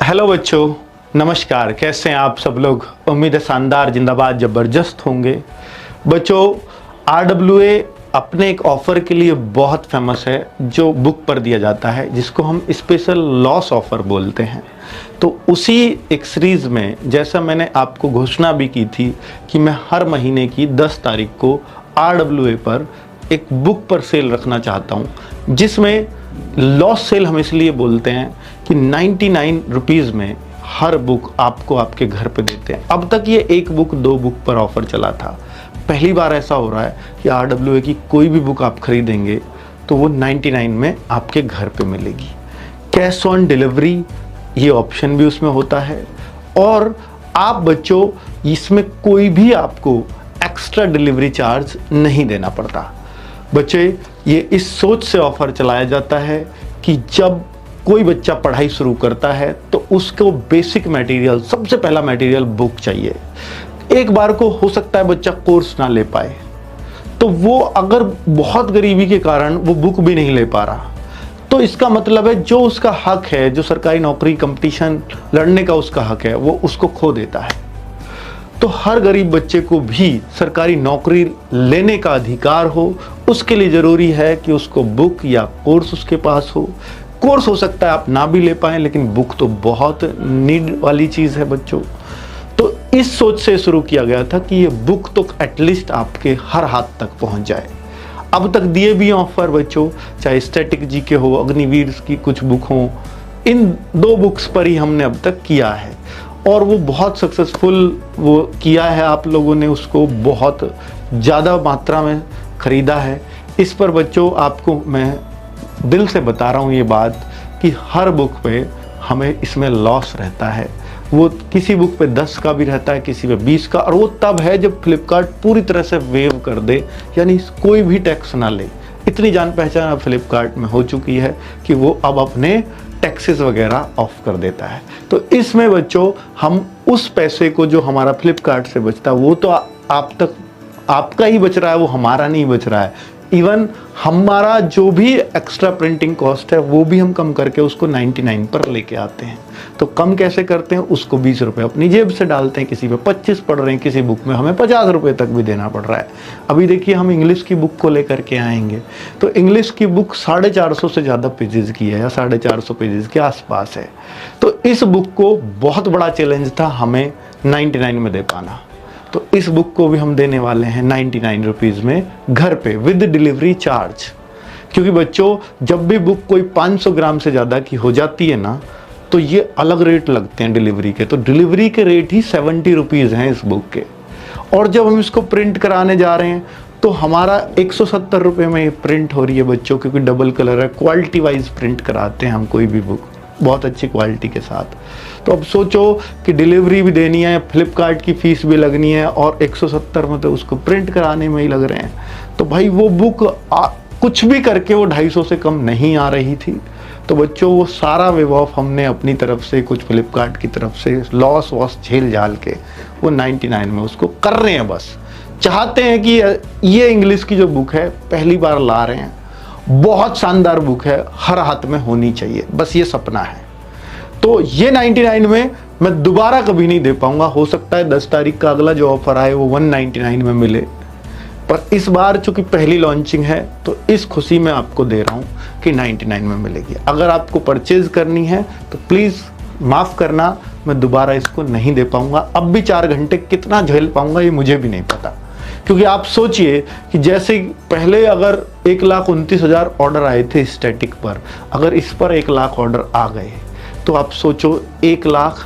Hello बच्चों, नमस्कार। कैसे हैं आप सब लोग? उम्मीद है शानदार, जिंदाबाद, ज़बरदस्त होंगे। बच्चों, RWA अपने एक ऑफ़र के लिए बहुत फेमस है जो बुक पर दिया जाता है, जिसको हम स्पेशल लॉस ऑफ़र बोलते हैं। तो उसी एक सीरीज़ में जैसा मैंने आपको घोषणा भी की थी कि मैं हर महीने की 10 तारीख को RWA पर एक बुक पर सेल रखना चाहता हूँ, जिसमें लॉस सेल हम इसलिए बोलते हैं कि 99 रुपीज़ में हर बुक आपको आपके घर पे देते हैं। अब तक ये एक बुक 2 बुक पर ऑफ़र चला था। पहली बार ऐसा हो रहा है कि RWA की कोई भी बुक आप खरीदेंगे तो वो 99 में आपके घर पे मिलेगी। कैश ऑन डिलीवरी ये ऑप्शन भी उसमें होता है, और आप बच्चों इसमें कोई भी आपको एक्स्ट्रा डिलीवरी चार्ज नहीं देना पड़ता। बच्चे, ये इस सोच से ऑफ़र चलाया जाता है कि जब कोई बच्चा पढ़ाई शुरू करता है तो उसको बेसिक मटेरियल, सबसे पहला मटेरियल बुक चाहिए। एक बार को हो सकता है बच्चा कोर्स ना ले पाए, तो वो अगर बहुत गरीबी के कारण वो बुक भी नहीं ले पा रहा, तो इसका मतलब है जो उसका हक है, जो सरकारी नौकरी कंपटीशन लड़ने का उसका हक है, वो उसको खो देता है। तो हर गरीब बच्चे को भी सरकारी नौकरी लेने का अधिकार हो, उसके लिए ज़रूरी है कि उसको बुक या कोर्स उसके पास हो। कोर्स हो सकता है आप ना भी ले पाएँ, लेकिन बुक तो बहुत नीड वाली चीज़ है बच्चों। तो इस सोच से शुरू किया गया था कि ये बुक तो एटलीस्ट आपके हर हाथ तक पहुंच जाए। अब तक दिए भी ऑफ़र बच्चों, चाहे स्टैटिक जीके हो, अग्निवीर की कुछ बुक हो, इन 2 बुक्स पर ही हमने अब तक किया है, और वो बहुत सक्सेसफुल वो किया है। आप लोगों ने उसको बहुत ज़्यादा मात्रा में ख़रीदा है। इस पर बच्चों आपको मैं दिल से बता रहा हूँ ये बात कि हर बुक पे हमें इसमें लॉस रहता है। वो किसी बुक पे 10 का भी रहता है, किसी पे 20 का, और वो तब है जब फ्लिपकार्ट पूरी तरह से वेव कर दे, यानी कोई भी टैक्स ना ले। इतनी जान पहचान अब फ्लिपकार्ट में हो चुकी है कि वो अब अपने टैक्सेस वगैरह ऑफ कर देता है। तो इसमें बच्चों हम उस पैसे को जो हमारा फ्लिपकार्ट से बचता है, वो तो आप तक आपका ही बच रहा है, वो हमारा नहीं बच रहा है। इवन हमारा जो भी एक्स्ट्रा प्रिंटिंग कॉस्ट है वो भी हम कम करके उसको 99 पर लेके आते हैं। तो कम कैसे करते हैं? उसको 20 रुपये अपनी जेब से डालते हैं। किसी पे 25 पड़ रहे हैं, किसी बुक में हमें 50 रुपये तक भी देना पड़ रहा है। अभी देखिए, हम इंग्लिश की बुक को लेकर के आएंगे तो इंग्लिश की बुक 450 से ज़्यादा पेजेस की है, या 450 पेजेस के आसपास है। तो इस बुक को बहुत बड़ा चैलेंज था हमें 99 में दे पाना। तो इस बुक को भी हम देने वाले हैं 99 रुपीज़ में घर पे विद डिलीवरी चार्ज। क्योंकि बच्चों, जब भी बुक कोई 500 ग्राम से ज़्यादा की हो जाती है ना, तो ये अलग रेट लगते हैं डिलीवरी के। तो डिलीवरी के रेट ही 70 रुपीज़ हैं इस बुक के। और जब हम इसको प्रिंट कराने जा रहे हैं तो हमारा 170 रुपये में ये प्रिंट हो रही है बच्चों, क्योंकि डबल कलर है। क्वालिटी वाइज प्रिंट कराते हैं हम कोई भी बुक बहुत अच्छी क्वालिटी के साथ। तो अब सोचो कि डिलीवरी भी देनी है, फ्लिपकार्ट की फ़ीस भी लगनी है, और 170 में तो उसको प्रिंट कराने में ही लग रहे हैं। तो भाई वो बुक कुछ भी करके वो 250 से कम नहीं आ रही थी। तो बच्चों, वो सारा वेव ऑफ हमने अपनी तरफ से, कुछ फ्लिपकार्ट की तरफ से लॉस वॉस झेल झाल के वो 99 में उसको कर रहे हैं। बस चाहते हैं कि ये इंग्लिश की जो बुक है पहली बार ला रहे हैं, बहुत शानदार बुक है, हर हाथ में होनी चाहिए, बस ये सपना है। तो ये 99 में मैं दोबारा कभी नहीं दे पाऊंगा। हो सकता है 10 तारीख का अगला जो ऑफर आए वो 199 में मिले, पर इस बार चूंकि पहली लॉन्चिंग है तो इस खुशी में आपको दे रहा हूं कि 99 में मिलेगी। अगर आपको परचेज करनी है तो प्लीज़ माफ़ करना, मैं दोबारा इसको नहीं दे पाऊंगा। अब भी 4 घंटे कितना झेल पाऊंगा ये मुझे भी नहीं पता। क्योंकि आप सोचिए कि जैसे पहले अगर 1,29,000 ऑर्डर आए थे स्टैटिक पर, अगर इस पर 1 लाख ऑर्डर आ गए तो आप सोचो 1 लाख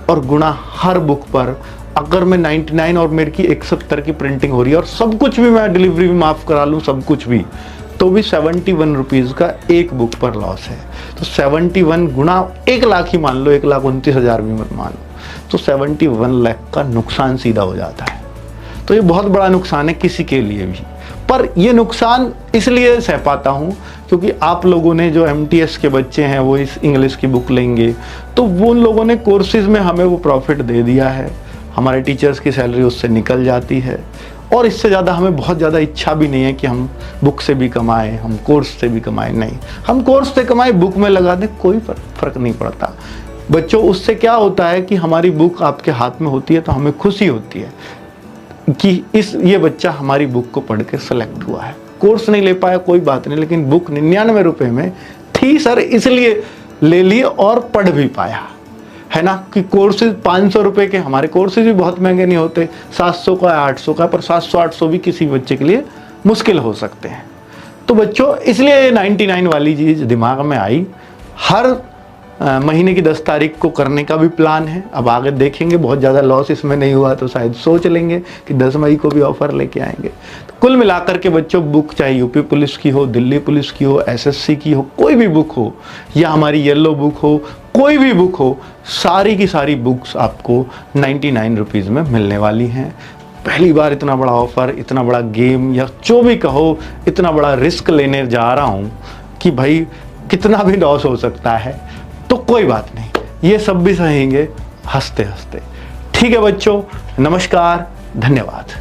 और गुणा हर बुक पर, अगर मैं 99 और मेरे की 170 की प्रिंटिंग हो रही है और सब कुछ भी मैं डिलीवरी भी माफ़ करा लूँ, सब कुछ भी, तो भी 71 रुपीज़ का एक बुक पर लॉस है। तो 71 गुणा 1 लाख ही मान लो, 1,29,000 भी मत मान लो, तो 71 लाख का नुकसान सीधा हो जाता है। तो ये बहुत बड़ा नुकसान है किसी के लिए भी। पर ये नुकसान इसलिए सह पाता हूँ क्योंकि आप लोगों ने, जो MTS के बच्चे हैं वो इस इंग्लिश की बुक लेंगे, तो वो उन लोगों ने कोर्सेज़ में हमें वो प्रॉफिट दे दिया है। हमारे टीचर्स की सैलरी उससे निकल जाती है, और इससे ज़्यादा हमें बहुत ज़्यादा इच्छा भी नहीं है कि हम बुक से भी कमाएं, हम कोर्स से भी कमाएं। नहीं, हम कोर्स से कमाएं, बुक में लगा दें, कोई फ़र्क नहीं पड़ता। बच्चों उससे क्या होता है कि हमारी बुक आपके हाथ में होती है तो हमें खुशी होती है कि ये बच्चा हमारी बुक को पढ़ के सेलेक्ट हुआ है। कोर्स नहीं ले पाया कोई बात नहीं, लेकिन बुक 99 रुपए में थी सर, इसलिए ले लिए और पढ़ भी पाया, है ना। कि कोर्सेज 500 रुपए के, हमारे कोर्सेज भी बहुत महंगे नहीं होते, 700 का 800 का, पर 700-800 भी किसी बच्चे के लिए मुश्किल हो सकते हैं। तो बच्चों इसलिए 99 वाली चीज़ दिमाग में आई। हर महीने की 10 तारीख को करने का भी प्लान है। अब आगे देखेंगे, बहुत ज़्यादा लॉस इसमें नहीं हुआ तो शायद सोच लेंगे कि 10 मई को भी ऑफर लेके आएंगे। तो कुल मिलाकर के बच्चों बुक चाहे यूपी पुलिस की हो, दिल्ली पुलिस की हो, एसएससी की हो, कोई भी बुक हो, या हमारी येलो बुक हो, कोई भी बुक हो, सारी की सारी बुक्स आपको 99 रुपीज़ में मिलने वाली हैं। पहली बार इतना बड़ा ऑफर, इतना बड़ा गेम, या जो भी कहो, इतना बड़ा रिस्क लेने जा रहा हूँ कि भाई कितना भी लॉस हो सकता है, तो कोई बात नहीं, ये सब भी सहेंगे हंसते हंसते। ठीक है बच्चों, नमस्कार, धन्यवाद।